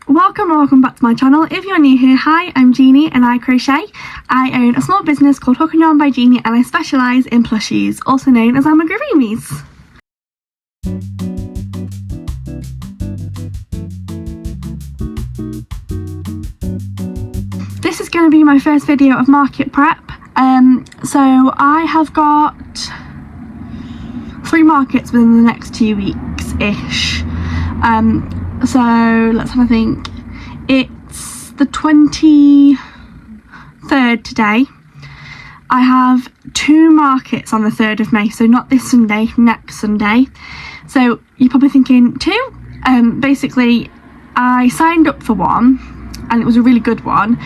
Welcome back to my channel. If you're new here, hi, I'm Gini and I crochet. I own a small business called Hook and Yarn by Gini and I specialise in plushies, also known as amigurumis. This is going to be my first video of market prep. So I have got 3 markets within the next 2 weeks-ish. So let's have a think. It's the 23rd today. I have 2 markets on the 3rd of May, so not this Sunday, next Sunday. So you're probably thinking 2? Basically, I signed up for one and it was a really good one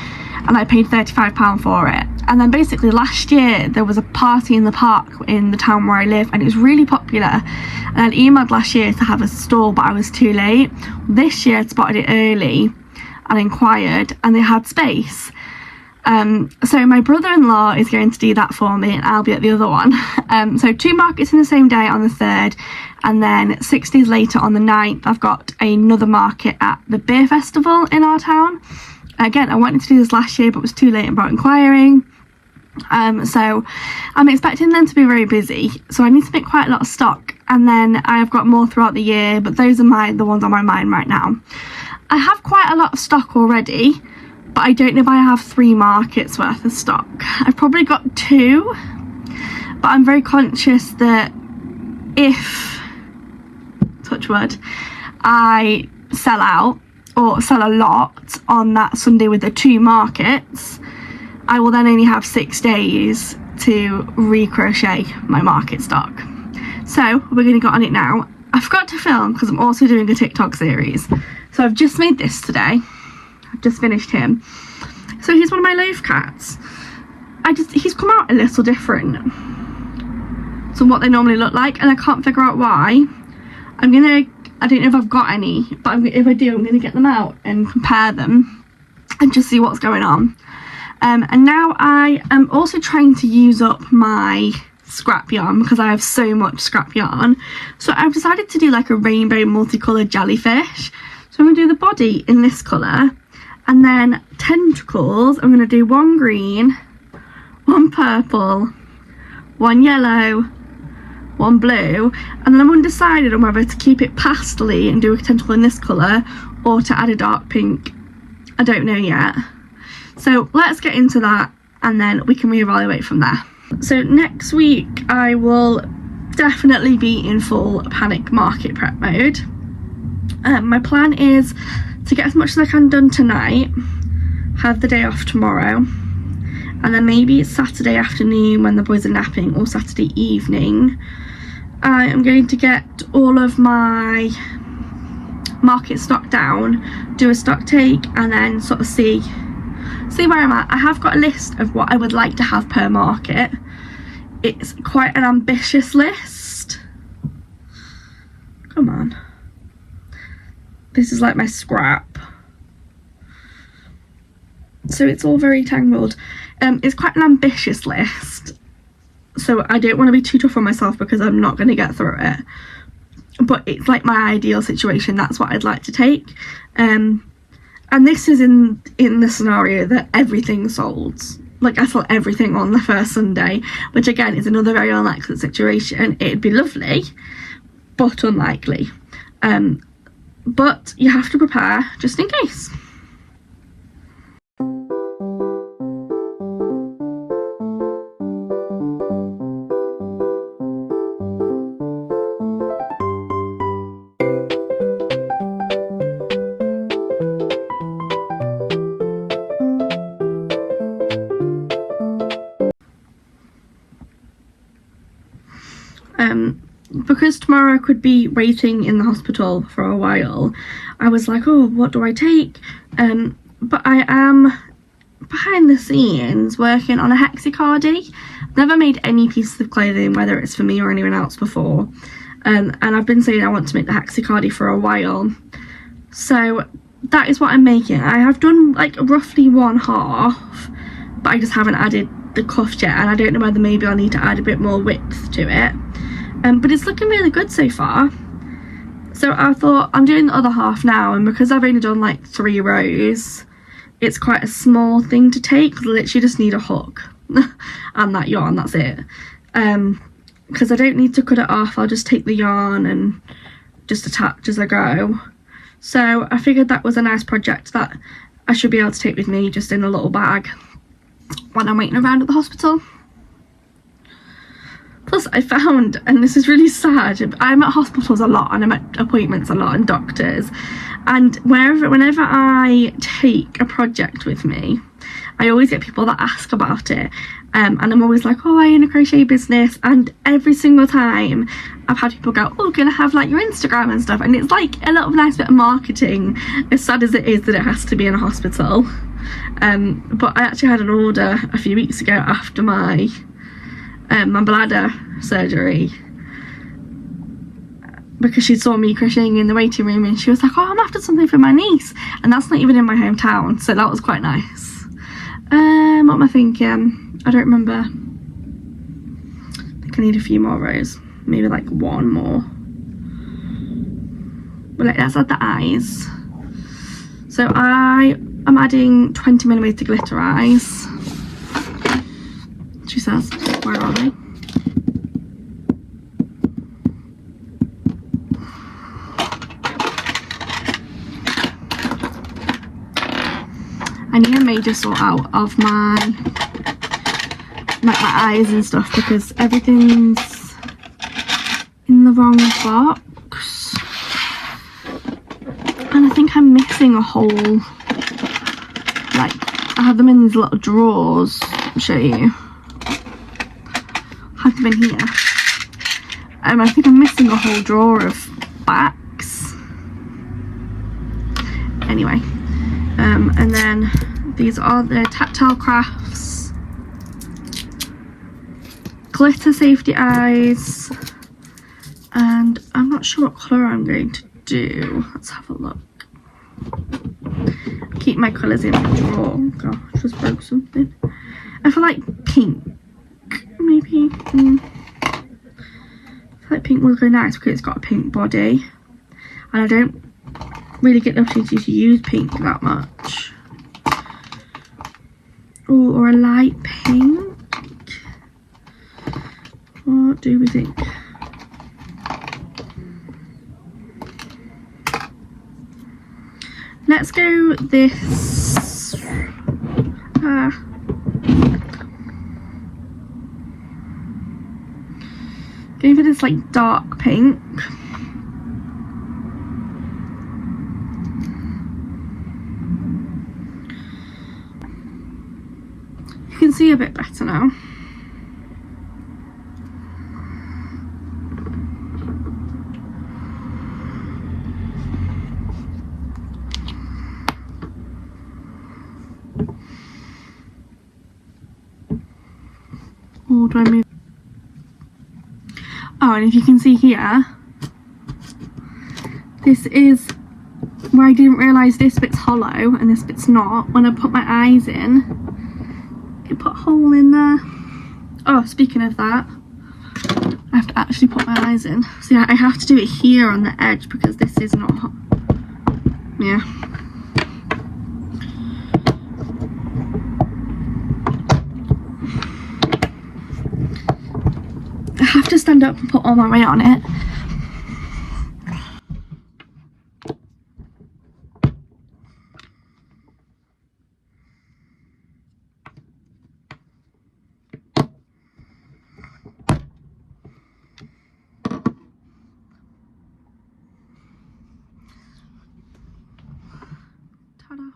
and I paid £35 for it. And then basically last year there was a party in the park in the town where I live and it was really popular. And I'd emailed last year to have a stall but I was too late. This year I'd spotted it early and inquired and they had space. So my brother-in-law is going to do that for me and I'll be at the other one. So 2 markets in the same day on the 3rd, and then 6 days later on the 9th I've got another market at the beer festival in our town. Again, I wanted to do this last year but was too late about inquiring. So I'm expecting them to be very busy, so I need to make quite a lot of stock, and then I've got more throughout the year, but those are the ones on my mind right now. I have quite a lot of stock already, but I don't know if I have 3 markets worth of stock. I've probably got 2, but I'm very conscious that if, touch wood, I sell out or sell a lot on that Sunday with the 2 markets, I will then only have 6 days to recrochet my market stock. So we're going to get on it now. I forgot to film because I'm also doing a TikTok series. So I've just made this today. I've just finished him. So he's one of my loaf cats. He's come out a little different to what they normally look like, and I can't figure out why. I don't know if I've got any, but if I do, I'm going to get them out and compare them and just see what's going on. And now I am also trying to use up my scrap yarn because I have so much scrap yarn. So I've decided to do like a rainbow multicoloured jellyfish. So I'm going to do the body in this colour, and then tentacles I'm going to do 1 green, 1 purple, 1 yellow, 1 blue, and then I'm undecided on whether to keep it pastel-y and do a tentacle in this colour or to add a dark pink. I don't know yet. So let's get into that and then we can reevaluate from there. So next week I will definitely be in full panic market prep mode. My plan is to get as much as I can done tonight, have the day off tomorrow, and then maybe Saturday afternoon when the boys are napping, or Saturday evening, I am going to get all of my market stock down, do a stock take, and then sort of see where I'm at. I have got a list of what I would like to have per market. It's quite an ambitious list. Come on. This is like my scrap. So it's all very tangled. It's quite an ambitious list. So I don't want to be too tough on myself because I'm not going to get through it. But it's like my ideal situation. That's what I'd like to take. And this is in the scenario that everything's sold. Like I sell everything on the first Sunday, which again is another very unlikely situation. It'd be lovely, but unlikely. But you have to prepare just in case. Because tomorrow I could be waiting in the hospital for a while, I was like, oh, what do I take? But I am behind the scenes working on a hexicardie. I've never made any pieces of clothing, whether it's for me or anyone else before, and I've been saying I want to make the hexicardie for a while. So that is what I'm making. I have done like roughly 1/2, but I just haven't added the cuff yet, and I don't know whether maybe I'll need to add a bit more width to it. But it's looking really good so far. So I thought I'm doing the other half now, and because I've only done like 3 rows, it's quite a small thing to take. I literally just need a hook and that yarn, that's it. Because I don't need to cut it off, I'll just take the yarn and just attach as I go. So I figured that was a nice project that I should be able to take with me just in a little bag when I'm waiting around at the hospital. Plus I found, and this is really sad, I'm at hospitals a lot and I'm at appointments a lot and doctors, and whenever I take a project with me, I always get people that ask about it, and I'm always like, oh, I own a crochet business, and every single time I've had people go, oh, can I have like your Instagram and stuff, and it's like a little nice bit of marketing, as sad as it is that it has to be in a hospital. But I actually had an order a few weeks ago after my bladder surgery, because she saw me crocheting in the waiting room and she was like, oh, I'm after something for my niece, and that's not even in my hometown, so that was quite nice. What am I thinking? I don't remember. I think I need a few more rows, maybe like 1 more. But let's add the eyes. So I am adding 20mm glitter eyes. She says, where are they? I need a major sort out of my eyes and stuff, because everything's in the wrong box, and I think I'm missing a hole. Like, I have them in these little drawers. I'll show you. I have them in here. I think I'm missing a whole drawer of backs. Anyway, and then these are the Tactile Crafts glitter safety eyes, and I'm not sure what colour I'm going to do. Let's have a look. Keep my colours in the drawer. Gosh, I just broke something. I feel like pink, maybe. I feel like pink will go nice because it's got a pink body, and I don't really get the opportunity to use pink that much. Oh, or a light pink. What do we think? Let's go this. Go for this like dark pink. You can see a bit better now. Or do I move? Oh, and if you can see here, this is where I didn't realise this bit's hollow and this bit's not. When I put my eyes in, it put a hole in there. Oh, speaking of that, I have to actually put my eyes in. So yeah, I have to do it here on the edge because this is not, yeah. I have to stand up and put all my weight on it. Ta-da.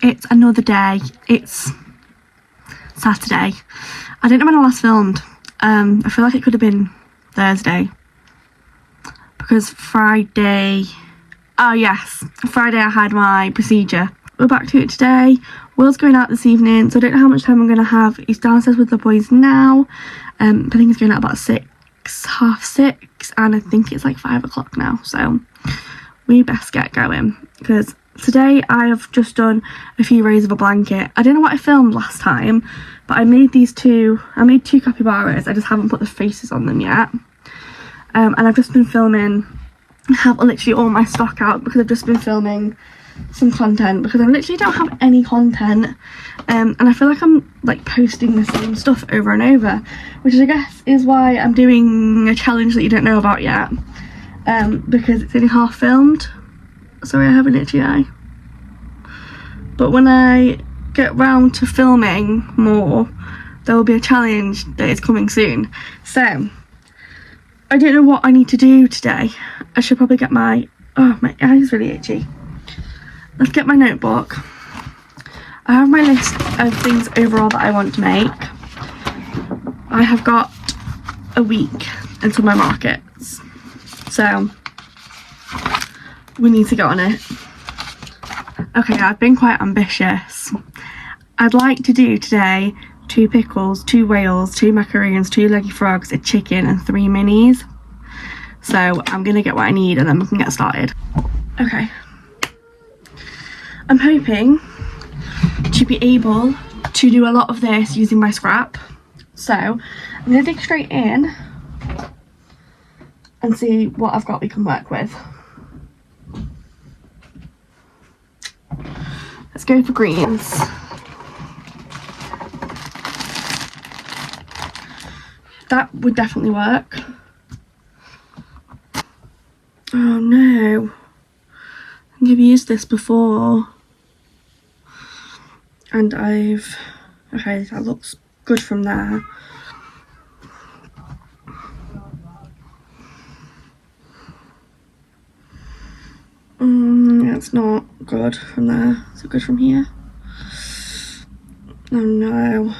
it's another day. It's Saturday. I don't know when I last filmed. I feel like it could have been Thursday, because Friday, oh yes, Friday I had my procedure. We're back to it today. Will's going out this evening, so I don't know how much time I'm going to have. He's downstairs with the boys now. I think he's going out about 6, half 6, and I think it's like 5 o'clock now, so we best get going, because today I have just done a few rows of a blanket. I don't know what I filmed last time, but I made two capybaras. I just haven't put the faces on them yet. And I've just been filming. I have literally all my stock out because I've just been filming some content, because I literally don't have any content. And I feel like I'm like posting the same stuff over and over, which I guess is why I'm doing a challenge that you don't know about yet. Because it's only half filmed. Sorry, I have an itchy eye. But when I get round to filming more, there will be a challenge that is coming soon. So I don't know what I need to do today. I should probably get my eye is really itchy. Let's get my notebook. I have my list of things overall that I want to make. I have got a week until my markets, so we need to get on it. Okay, I've been quite ambitious. I'd like to do today 2 pickles, 2 whales, 2 macaroons, 2 leggy frogs, a chicken and 3 minis. So I'm gonna get what I need and then we can get started. Okay. I'm hoping to be able to do a lot of this using my scrap. So I'm gonna dig straight in and see what I've got we can work with. Let's go for greens. That would definitely work. Oh no. I think I've used this before. And okay, that looks good from there. It's not good from there. Is it good from here? Oh no.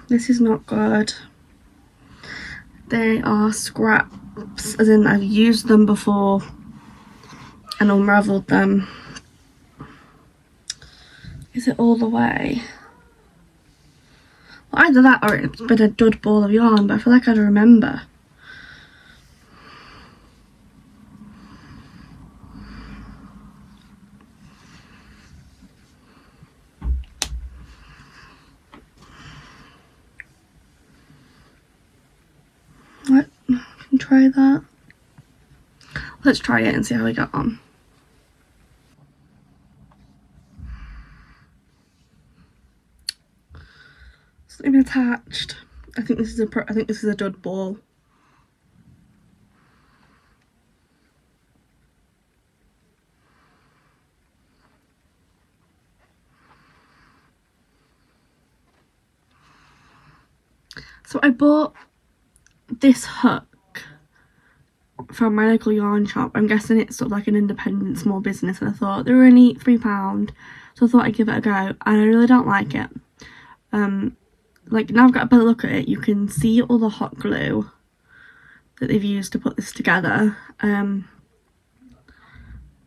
This is not good. They are scraps, as in I've used them before and unravelled them. Is it all the way? Well, either that or it's been a dud ball of yarn, but I feel like I'd remember. What? Can try that. Let's try it and see how we get on. It's not even attached. I think this is a dud ball. So I bought this hook from my local yarn shop. I'm guessing it's sort of like an independent small business, and I thought they were only £3, so I thought I'd give it a go, and I really don't like it. Like, now I've got a better look at it, you can see all the hot glue that they've used to put this together, and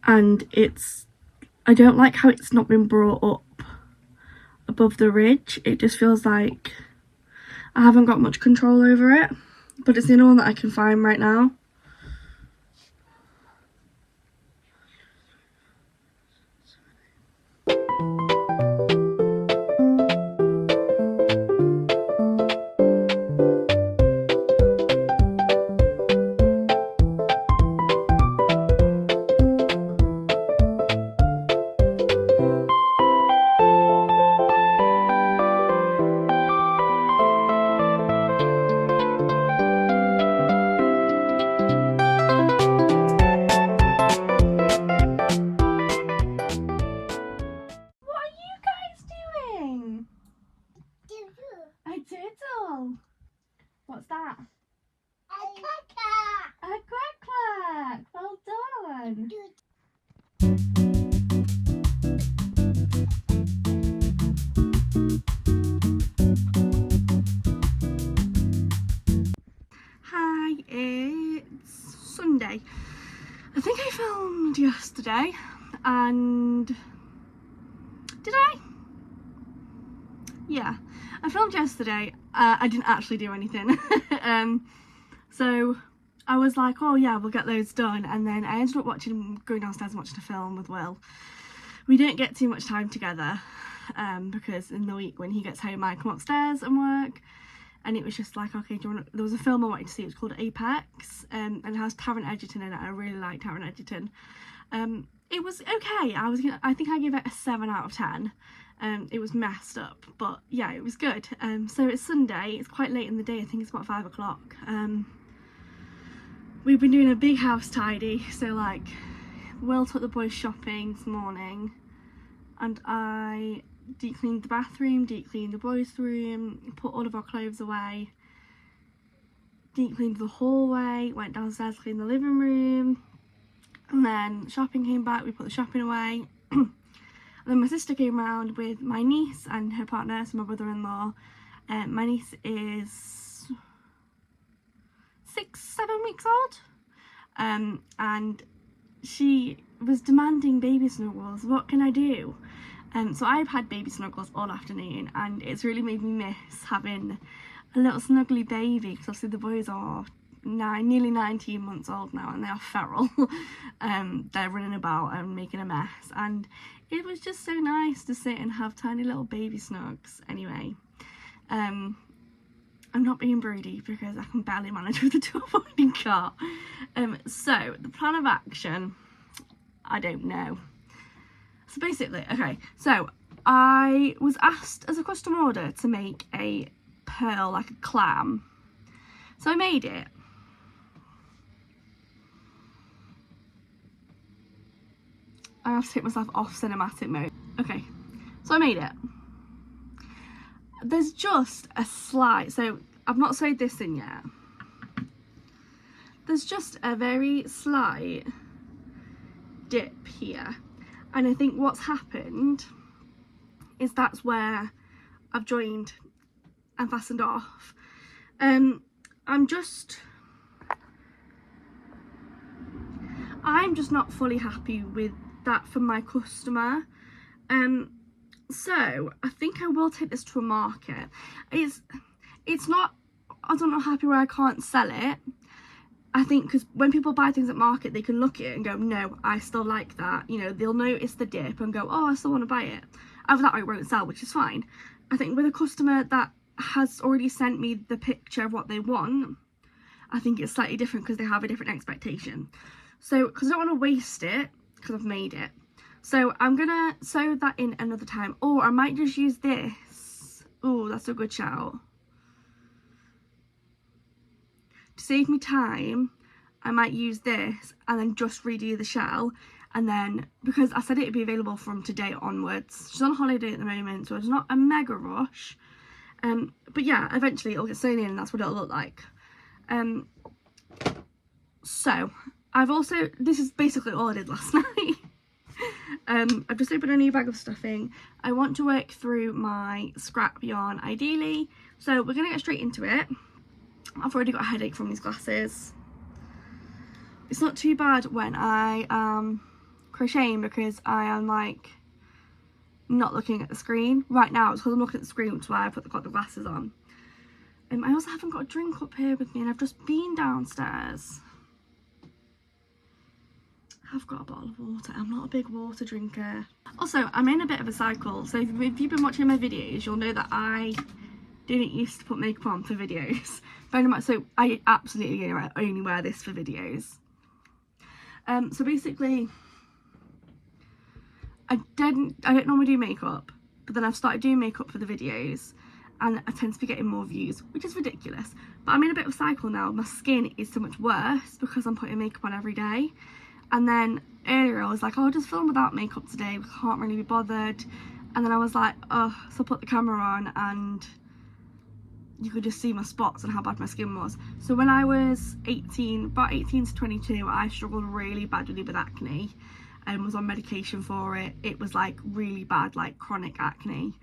I don't like how it's not been brought up above the ridge. It just feels like I haven't got much control over it, but it's the only one that I can find right now. What's that? A quack quack. A quack quack. Well done. filmed yesterday, and did I? Yeah, I filmed yesterday. I didn't actually do anything. So I was like, oh yeah, we'll get those done, and then I ended up going downstairs and watching a film with Will. We didn't get too much time together, because in the week when he gets home I come upstairs and work, and it was just like, okay, there was a film I wanted to see. It was called Apex, and it has Taron Egerton in it. I really like Taron Egerton. It was okay. I think I gave it a 7 out of 10. It was messed up, but yeah, it was good. So it's Sunday, it's quite late in the day, I think it's about 5 o'clock. We've been doing a big house tidy, so like Will took the boys shopping this morning, and I deep cleaned the bathroom, deep cleaned the boys' room, put all of our clothes away, deep cleaned the hallway, went downstairs, cleaned the living room, and then shopping came back, we put the shopping away. And then my sister came round with my niece and her partner, so my brother-in-law. My niece is 6-7 weeks old, and she was demanding baby snuggles. What can I do? So I've had baby snuggles all afternoon, and it's really made me miss having a little snuggly baby, because obviously the boys are nearly 19 months old now, and they are feral. They're running about and making a mess, and it was just so nice to sit and have tiny little baby snugs. Anyway, I'm not being broody because I can barely manage with a two-avoiding car. So the plan of action, I don't know. So basically, okay, so I was asked as a custom order to make a pearl, like a clam. So I made it. I have to take myself off cinematic mode. Okay, so I made it. There's just a slight, so I've not sewed this in yet. There's just a very slight dip here. And I think what's happened is that's where I've joined and fastened off. I'm just not fully happy with that for my customer. So I think I will take this to a market. It's not, I'm not happy where I can't sell it. I think because when people buy things at market, they can look at it and go, no, I still like that. You know, they'll notice the dip and go, oh, I still want to buy it. Either that or it won't sell, which is fine. I think with a customer that has already sent me the picture of what they want, I think it's slightly different because they have a different expectation. So, because I don't want to waste it, because I've made it. So I'm going to sew that in another time. Or I might just use this. Oh, that's a good shout. To save me time, I might use this and then just redo the shell. And then, because I said it would be available from today onwards. She's on holiday at the moment, so it's not a mega rush. But yeah, eventually it'll get sewn in and that's what it'll look like. So, this is basically all I did last night. I've just opened a new bag of stuffing. I want to work through my scrap yarn ideally. So we're going to get straight into it. I've already got a headache from these glasses. It's not too bad when I am crocheting because I am like not looking at the screen. Right now it's because I'm looking at the screen, which is why I got the glasses on. I also haven't got a drink up here with me, and I've just been downstairs. I've got a bottle of water. I'm not a big water drinker. Also, I'm in a bit of a cycle. So if you've been watching my videos, you'll know that I didn't used to put makeup on for videos. Very much so, I absolutely only wear this for videos. So basically, I don't normally do makeup, but then I've started doing makeup for the videos, and I tend to be getting more views, which is ridiculous. But I'm in a bit of a cycle now. My skin is so much worse because I'm putting makeup on every day. And then earlier I was like, oh, I'll just film without makeup today, I can't really be bothered. And then I was like, oh, so I put the camera on and you could just see my spots and how bad my skin was. So when I was about 18 to 22, I struggled really badly with acne and was on medication for it. It was like really bad, like chronic acne.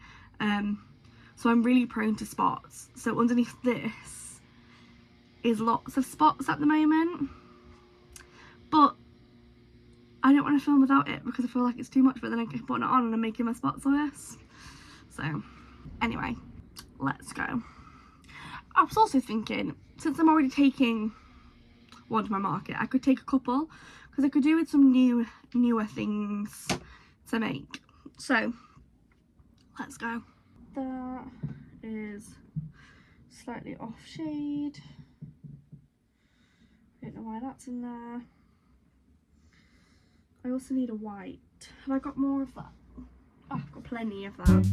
So I'm really prone to spots. So underneath this is lots of spots at the moment. But I don't want to film without it because I feel like it's too much, but then I keep putting it on and I'm making my spots worse. So anyway, let's go. I was also thinking, since I'm already taking one to my market, I could take a couple because I could do with some newer things to make. So let's go. That is slightly off shade. I don't know why that's in there. I also need a white. Have I got more of that? Oh, I've got plenty of that.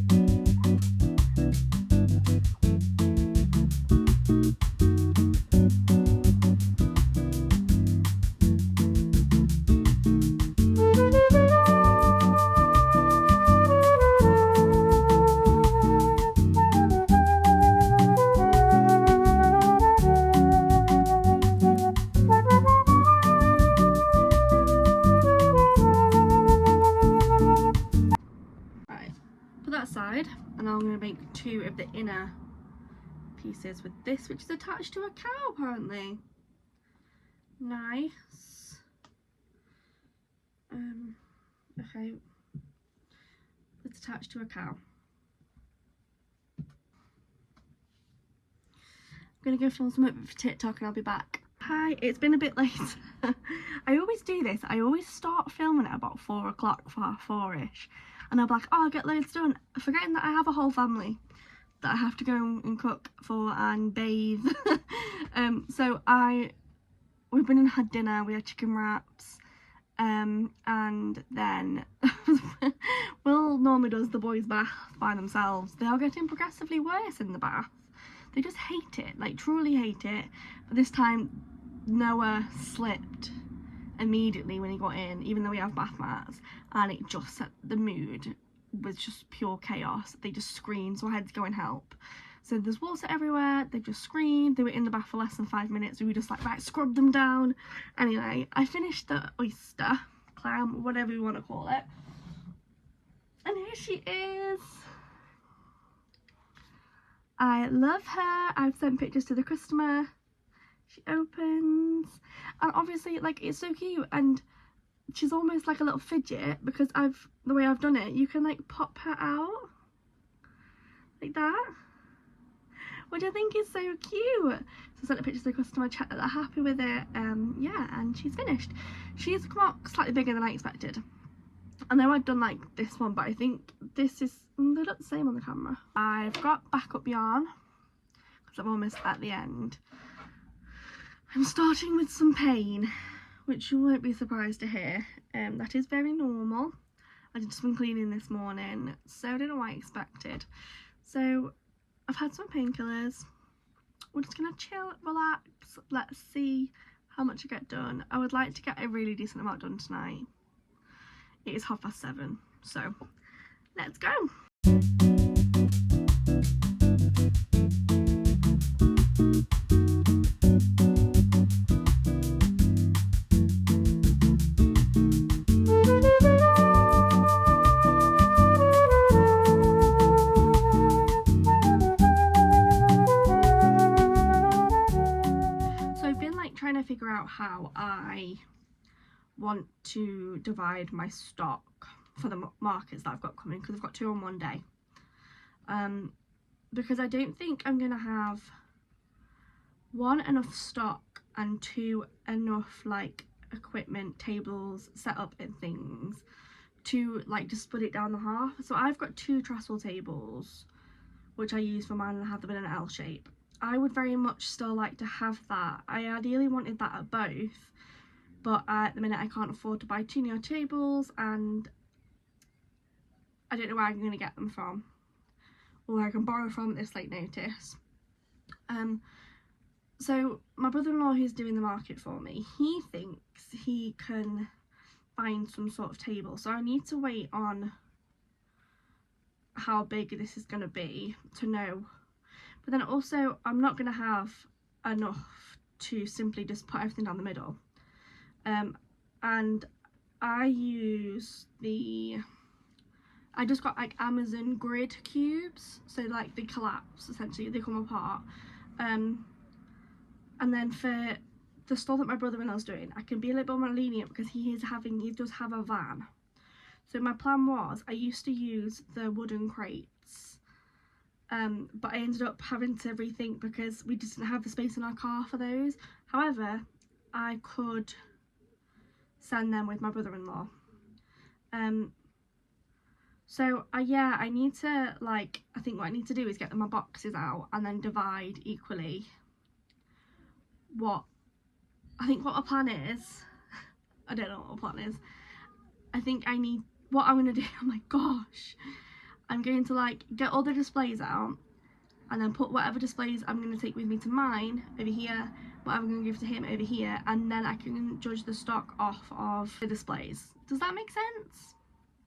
Side, and I'm going to make 2 of the inner pieces with this, which is attached to a cow apparently. Nice. Okay, it's attached to a cow. I'm going to go film some for TikTok and I'll be back. Hi, it's been a bit late. I always do this. I always start filming at about 4 o'clock, 4ish. And I'll be like, oh, I'll get loads done, forgetting that I have a whole family that I have to go and cook for and bathe. So we've been and had dinner, we had chicken wraps, and then Will normally does the boys' bath by themselves. They are getting progressively worse in the bath. They just hate it, like truly hate it. But this time Noah slipped immediately when he got in, even though we have bath mats, and it just set the mood was just pure chaos. They just screamed, so I had to go and help. So there's water everywhere, they just screamed. They were in the bath for less than 5 minutes. We were just like, right, scrub them down. Anyway, I finished the oyster, clam, whatever you want to call it, and here she is. I love her. I've sent pictures to the customer. She opens, and obviously, like, it's so cute, and she's almost like a little fidget because the way I've done it, you can like pop her out like that, which I think is so cute. So I sent a picture to the customer, checked that they're happy with it. Yeah, and she's finished. She's come out slightly bigger than I expected. I know I've done like this one, but I think this is, they look the same on the camera. I've got backup yarn because I'm almost at the end. I'm starting with some pain, which you won't be surprised to hear. That is very normal. I did some cleaning this morning, so I don't know what I expected. So I've had some painkillers. We're just gonna chill, relax. Let's see how much I get done. I would like to get a really decent amount done tonight. It is 7:30, so let's go. Figure out how I want to divide my stock for the markets that I've got coming, because I've got 2 on one day, because I don't think I'm gonna have 1 enough stock and 2 enough like equipment, tables, set up and things to like just split it down the half. So I've got 2 trestle tables which I use for mine and I have them in an L shape. I would very much still like to have that. I ideally wanted that at both, but at the minute I can't afford to buy 2 new tables, and I don't know where I'm going to get them from, or where I can borrow from at this late notice. So my brother-in-law, who's doing the market for me, he thinks he can find some sort of table, so I need to wait on how big this is going to be to know. But then also, I'm not going to have enough to simply just put everything down the middle. And I just got like Amazon grid cubes, so like they collapse essentially, they come apart. And then for the store that my brother-in-law's doing, I can be a little bit more lenient because he does have a van. So my plan was, I used to use the wooden crates, but I ended up having to rethink because we just didn't have the space in our car for those. However, I could send them with my brother-in-law. So yeah, I need to, like, I think what I need to do is get my boxes out and then divide equally what my plan is. I don't know what my plan is. I think what I'm gonna do, oh my gosh, I'm going to like get all the displays out and then put whatever displays I'm going to take with me to mine over here, whatever I'm going to give to him over here, and then I can judge the stock off of the displays. Does that make sense?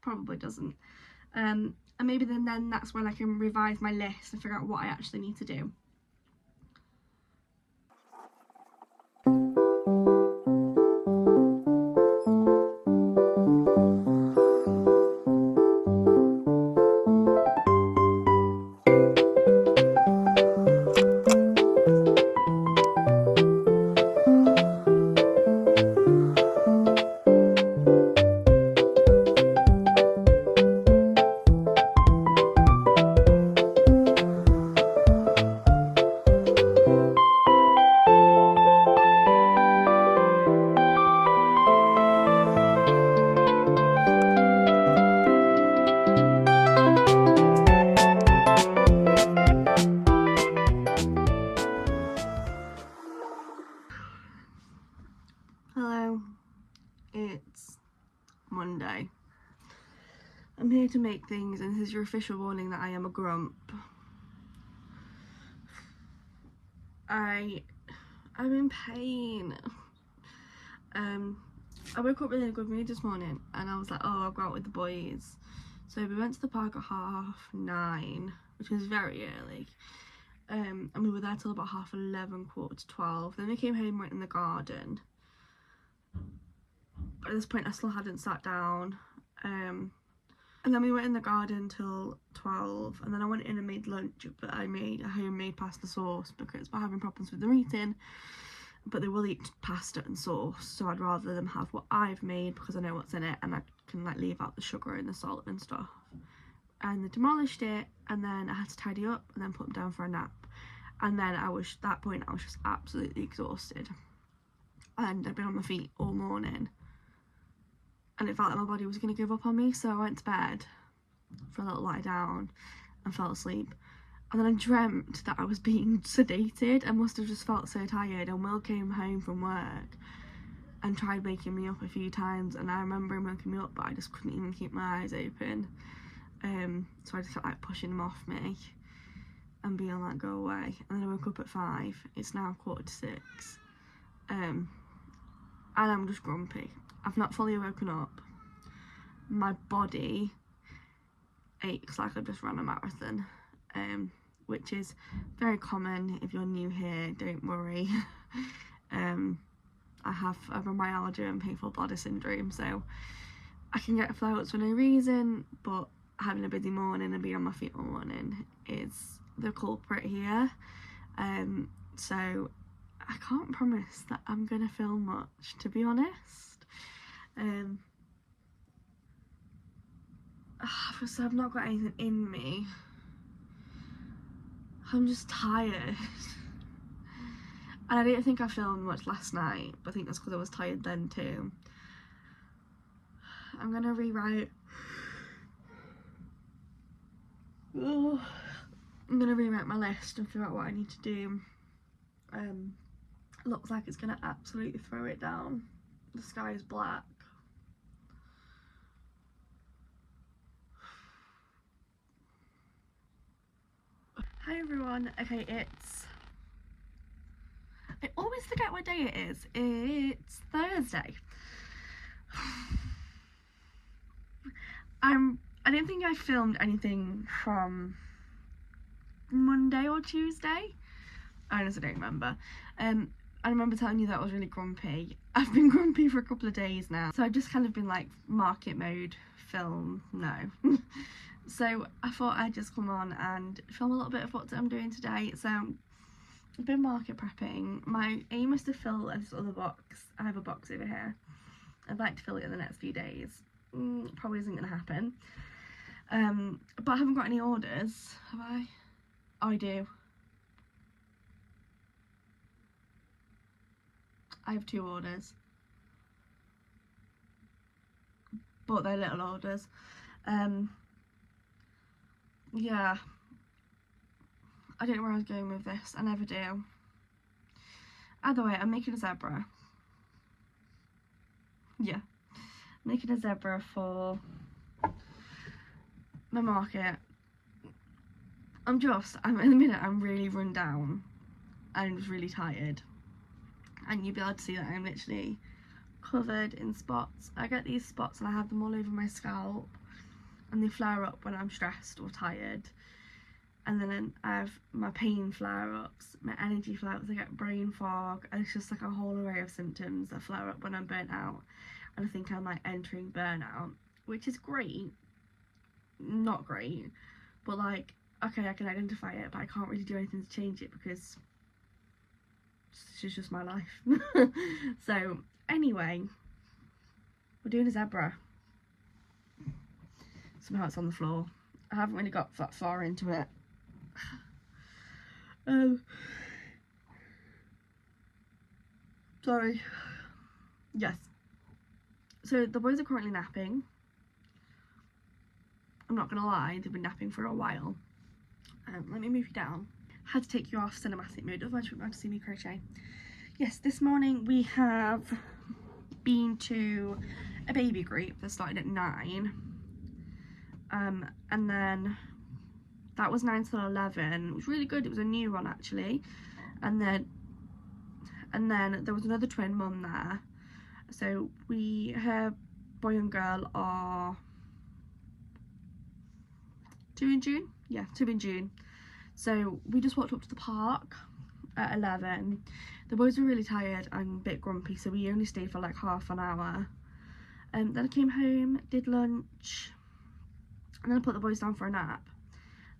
Probably doesn't. And maybe then that's when I can revise my list and figure out what I actually need to do. Hello, it's Monday. I'm here to make things, and this is your official warning that I am a grump. I'm in pain. I woke up really in a good mood this morning and I was like, oh, I'll go out with the boys. So we went to the park at 9:30, which was very early. And we were there till about 11:30, 11:45. Then we came home and went in the garden. But at this point I still hadn't sat down. And then we went in the garden till 12, and then I went in and made lunch, but I made a homemade pasta sauce because we're having problems with their eating, but they will eat pasta and sauce, so I'd rather them have what I've made because I know what's in it and I can like leave out the sugar and the salt and stuff. And they demolished it, and then I had to tidy up and then put them down for a nap, and then I was just absolutely exhausted, and I'd been on my feet all morning. And it felt like my body was going to give up on me, so I went to bed for a little lie down and fell asleep. And then I dreamt that I was being sedated. I must have just felt so tired, and Will came home from work and tried waking me up a few times, and I remember him waking me up, but I just couldn't even keep my eyes open. So I just felt like pushing him off me and being like, go away. And then I woke up at 5. It's now 5:45. And I'm just grumpy. I've not fully woken up. My body aches like I've just run a marathon, which is very common. If you're new here, don't worry. I have fibromyalgia and painful bladder syndrome, so I can get floats for no reason, but having a busy morning and being on my feet all morning is the culprit here. So I can't promise that I'm gonna film much, to be honest. I've not got anything in me. I'm just tired. And I didn't think I filmed much last night, but I think that's because I was tired then too. I'm gonna rewrite. I'm gonna rewrite my list and figure out what I need to do. Looks like it's gonna absolutely throw it down. The sky is black. Hi everyone. Okay, I always forget what day it is. It's Thursday. I don't think I filmed anything from Monday or Tuesday. I honestly don't remember. I remember telling you that I was really grumpy. I've been grumpy for a couple of days now, so I've just kind of been like, market mode, film, no. So I thought I'd just come on and film a little bit of what I'm doing today. So I've been market prepping. My aim is to fill this other box. I have a box over here. I'd like to fill it in the next few days. Probably isn't going to happen. But I haven't got any orders, have I? Oh, I do. I have 2 orders. But they're little orders. Yeah. I don't know where I was going with this. I never do. Either way, I'm making a zebra. Yeah. Making a zebra for my market. In the minute, I'm really run down and just really tired. And you'll be able to see that I'm literally covered in spots. I get these spots and I have them all over my scalp, and they flare up when I'm stressed or tired. And then I have my pain flare-ups, my energy flare-ups, I get brain fog, and it's just like a whole array of symptoms that flare up when I'm burnt out. And I think I'm like entering burnout, which is great. Not great, but like, okay, I can identify it, but I can't really do anything to change it because this is just my life. So anyway, we're doing a zebra. Somehow it's on the floor. I haven't really got that far into it. Sorry. Yes. So the boys are currently napping. I'm not gonna lie, they've been napping for a while. Let me move you down. Had to take you off cinematic mode, otherwise you wouldn't be able to see me crochet. Yes, this morning we have been to a baby group that started at 9. And then that was 9 till 11. It was really good. It was a new one actually. And then there was another twin mum there. So her boy and girl are 2 in June. Yeah, 2 in June. So we just walked up to the park at 11. The boys were really tired and a bit grumpy, so we only stayed for like half an hour. Then I came home, did lunch, and then I put the boys down for a nap.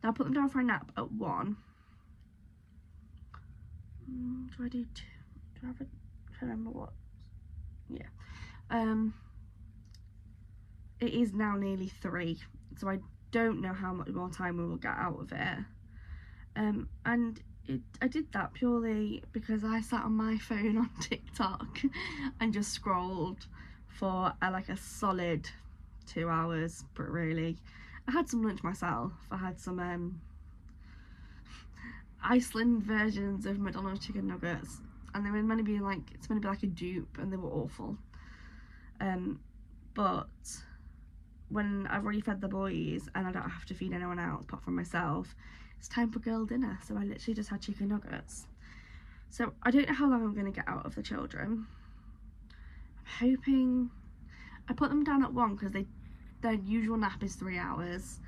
Now I put them down for a nap at 1. Do I do 2? Do I have a... I don't remember what... Yeah. It is now nearly 3, so I don't know how much more time we will get out of it. And I did that purely because I sat on my phone on TikTok and just scrolled for like a solid 2 hours. But really, I had some lunch myself. I had some Iceland versions of McDonald's chicken nuggets, and they were meant to be like, it's meant to be like a dupe, and they were awful. But when I've already fed the boys and I don't have to feed anyone else apart from myself, it's time for girl dinner, so I literally just had chicken nuggets. So I don't know how long I'm going to get out of the children. I'm hoping... I put them down at 1 because their usual nap is 3 hours,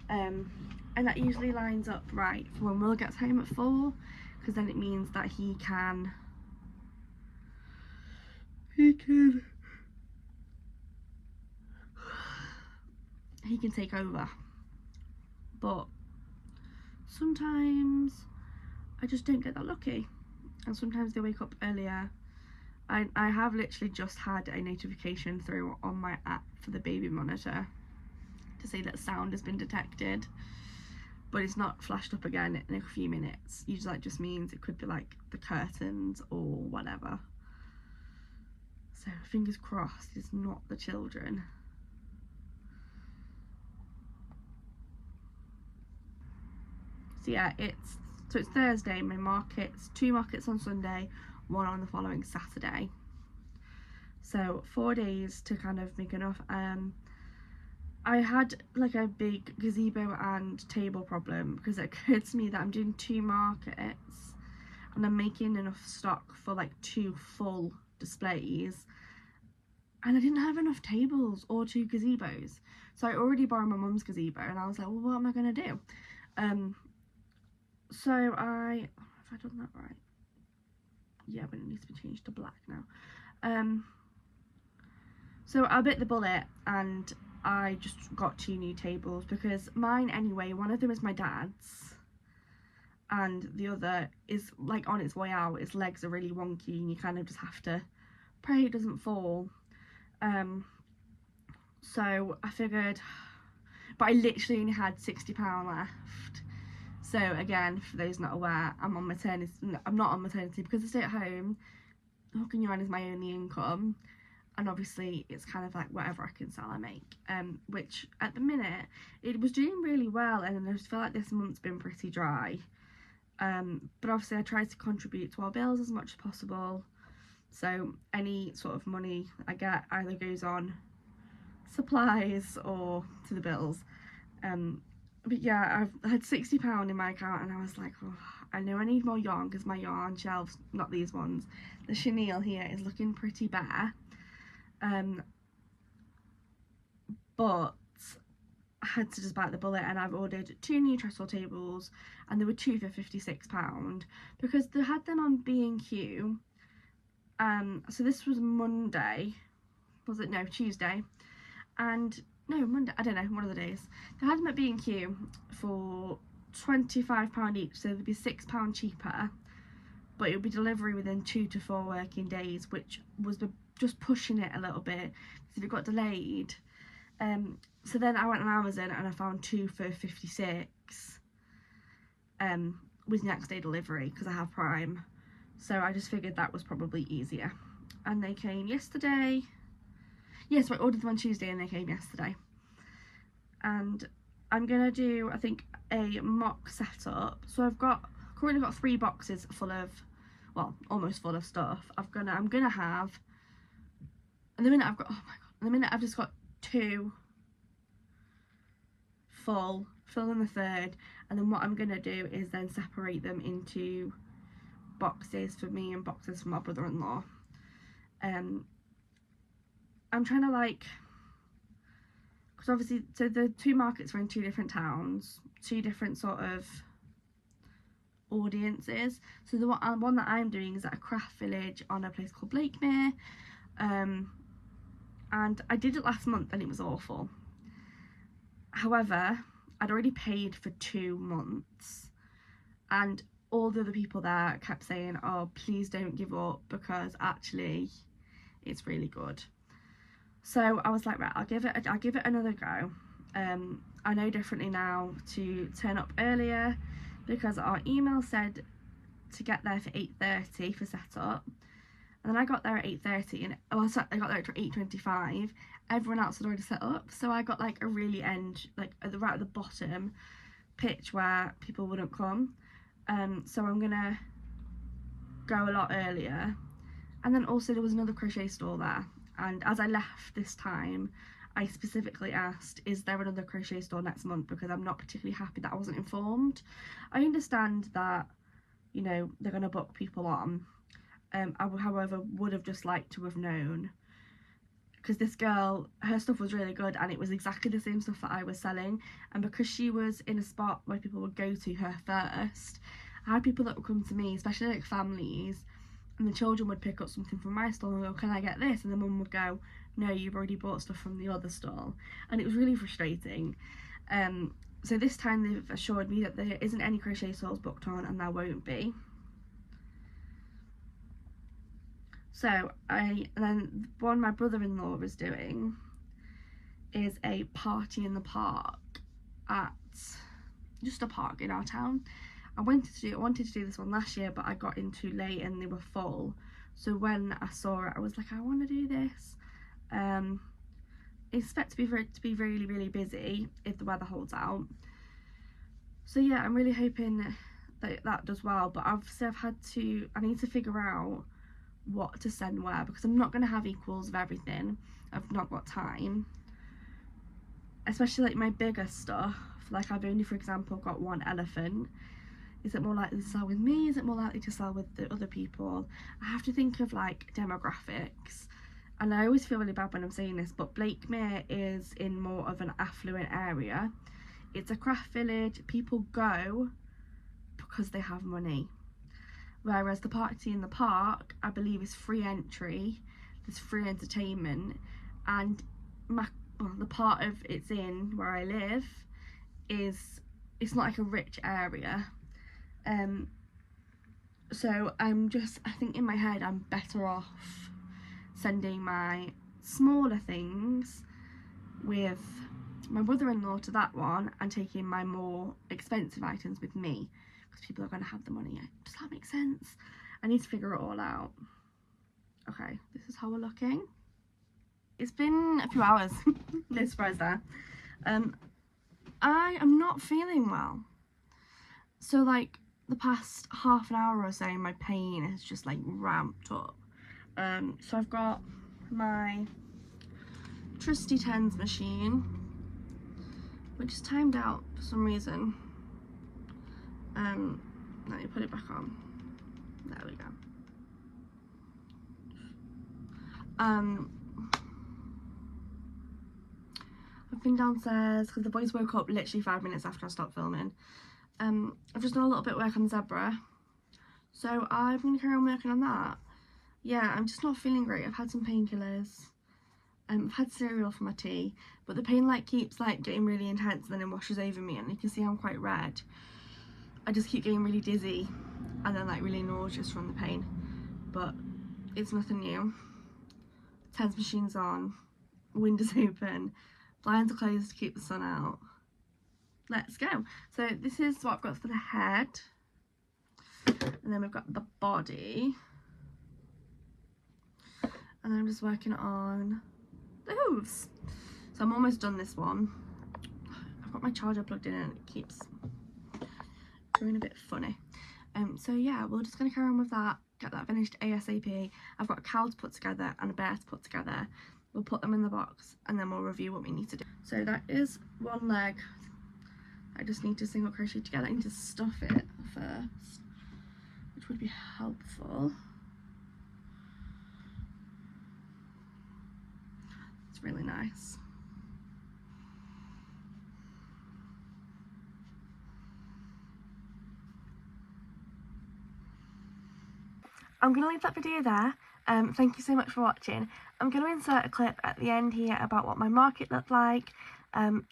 and that usually lines up right for when Will gets home at 4, because then it means that he can take over. But sometimes I just don't get that lucky, and sometimes they wake up earlier. I have literally just had a notification through on my app for the baby monitor to say that sound has been detected, but it's not flashed up again in a few minutes. Usually that just means it could be like the curtains or whatever. So fingers crossed it's not the children. So yeah, it's Thursday. My markets, 2 markets on Sunday, 1 on the following Saturday. So 4 days to kind of make enough. I had like a big gazebo and table problem because it occurred to me that I'm doing 2 markets and I'm making enough stock for like 2 full displays, and I didn't have enough tables or 2 gazebos. So I already borrowed my mum's gazebo, and I was like, well, what am I gonna do? So have I done that right? Yeah, but it needs to be changed to black now. So I bit the bullet and I just got 2 new tables, because mine anyway, one of them is my dad's and the other is like on its way out. Its legs are really wonky and you kind of just have to pray it doesn't fall. So I figured, but I literally only had £60 left. So again, for those not aware, I'm on maternity. I'm not on maternity because I stay at home. Hooking yarn is my only income, and obviously it's kind of like whatever I can sell I make, which at the minute it was doing really well, and I just feel like this month's been pretty dry, but obviously I try to contribute to our bills as much as possible, so any sort of money I get either goes on supplies or to the bills. But yeah, I've had £60 in my account, and I was like, oh, I know I need more yarn because my yarn shelves, not these ones, the chenille here is looking pretty bare. But I had to just bite the bullet, and I've ordered 2 new trestle tables, and there were 2 for £56 because they had them on B&Q. So this was Monday, was it? No, Tuesday, and no, Monday, I don't know, one of the days. They had them at B&Q for £25 each, so they'd be £6 cheaper, but it would be delivery within 2 to 4 working days, which was just pushing it a little bit because if it got delayed. So then I went on Amazon and I found 2 for £56 with next day delivery because I have Prime, so I just figured that was probably easier, and they came yesterday. Yeah, so I ordered them on Tuesday and they came yesterday. And I'm gonna do, I think, a mock setup. So I've currently got 3 boxes full of, well, almost full of stuff. I'm gonna have, at the minute I've got, oh my god, at the minute I've just got 2 full in the third, and then what I'm gonna do is then separate them into boxes for me and boxes for my brother-in-law. I'm trying to like, because obviously, so the 2 markets were in 2 different towns, 2 different sort of audiences. So the one that I'm doing is at a craft village on a place called Blakemere, and I did it last month and it was awful. However, I'd already paid for 2 months, and all the other people there kept saying, oh, please don't give up because actually it's really good. So I was like, right, I'll give it another go. I know differently now to turn up earlier because our email said to get there for 8:30 for setup, and then I got there at 8:30, and I got there at 8:25. Everyone else had already set up, so I got like a really end, like right at the bottom pitch where people wouldn't come. So I'm gonna go a lot earlier, and then also there was another crochet store there. And as I left this time, I specifically asked, is there another crochet store next month, because I'm not particularly happy that I wasn't informed. I understand that, you know, they're going to book people on. I, however, would have just liked to have known, because this girl, her stuff was really good and it was exactly the same stuff that I was selling, and because she was in a spot where people would go to her first, I had people that would come to me, especially like families, and the children would pick up something from my stall and go, can I get this? And the mum would go, no, you've already bought stuff from the other stall. And it was really frustrating. So this time they've assured me that there isn't any crochet stalls booked on, and there won't be. So then one my brother-in-law was doing is a party in the park at just a park in our town. I wanted to do this one last year, but I got in too late and they were full. So when I saw it, I was like, I want to do this. It's expected to be really, really busy if the weather holds out. So yeah, I'm really hoping that does well. But obviously I need to figure out what to send where, because I'm not going to have equals of everything. I've not got time. Especially like my bigger stuff. Like I've only, for example, got 1 elephant. Is it more likely to sell with me? Is it more likely to sell with the other people? I have to think of like demographics. And I always feel really bad when I'm saying this, but Blakemere is in more of an affluent area. It's a craft village. People go because they have money. Whereas the party in the park, I believe, is free entry. There's free entertainment. And the part of it's in where I live it's not like a rich area. So I think in my head I'm better off sending my smaller things with my mother-in-law to that one and taking my more expensive items with me, because people are going to have the money. Does that make sense? I need to figure it all out. Okay, this is how we're looking. It's been a few hours. No surprise there. I am not feeling well. So like the past half an hour or so, my pain has just like ramped up. So I've got my trusty TENS machine, which is timed out for some reason. Let me put it back on. There we go. I've been downstairs because the boys woke up literally 5 minutes after I stopped filming. I've just done a little bit of work on the zebra, so I'm going to carry on working on that. Yeah, I'm just not feeling great. I've had some painkillers. I've had cereal for my tea, but the pain like keeps like getting really intense and then it washes over me, and you can see I'm quite red. I just keep getting really dizzy and then like really nauseous from the pain, but it's nothing new. TENS machine's on, windows open, blinds are closed to keep the sun out. Let's go. So this is what I've got for the head, and then we've got the body, and then I'm just working on the hooves. So I'm almost done this one. I've got my charger plugged in and it keeps going a bit funny. So yeah, we're just going to carry on with that, get that finished ASAP. I've got a cow to put together and a bear to put together. We'll put them in the box and then we'll review what we need to do. So that is one leg. I just need to single crochet together. I need to stuff it first, which would be helpful. It's really nice. I'm going to leave that video there. Thank you so much for watching. I'm going to insert a clip at the end here about what my market looked like.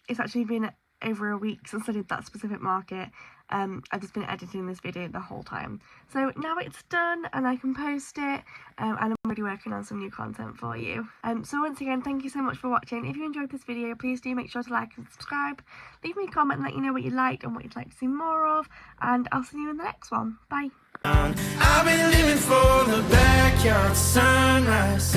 It's actually been over a week since I did that specific market. I've just been editing this video the whole time. So now it's done and I can post it, and I'm already working on some new content for you. So once again, thank you so much for watching. If you enjoyed this video, please do make sure to like and subscribe. Leave me a comment and let you know what you liked and what you'd like to see more of, and I'll see you in the next one. Bye. I've been living for the backyard sunrise.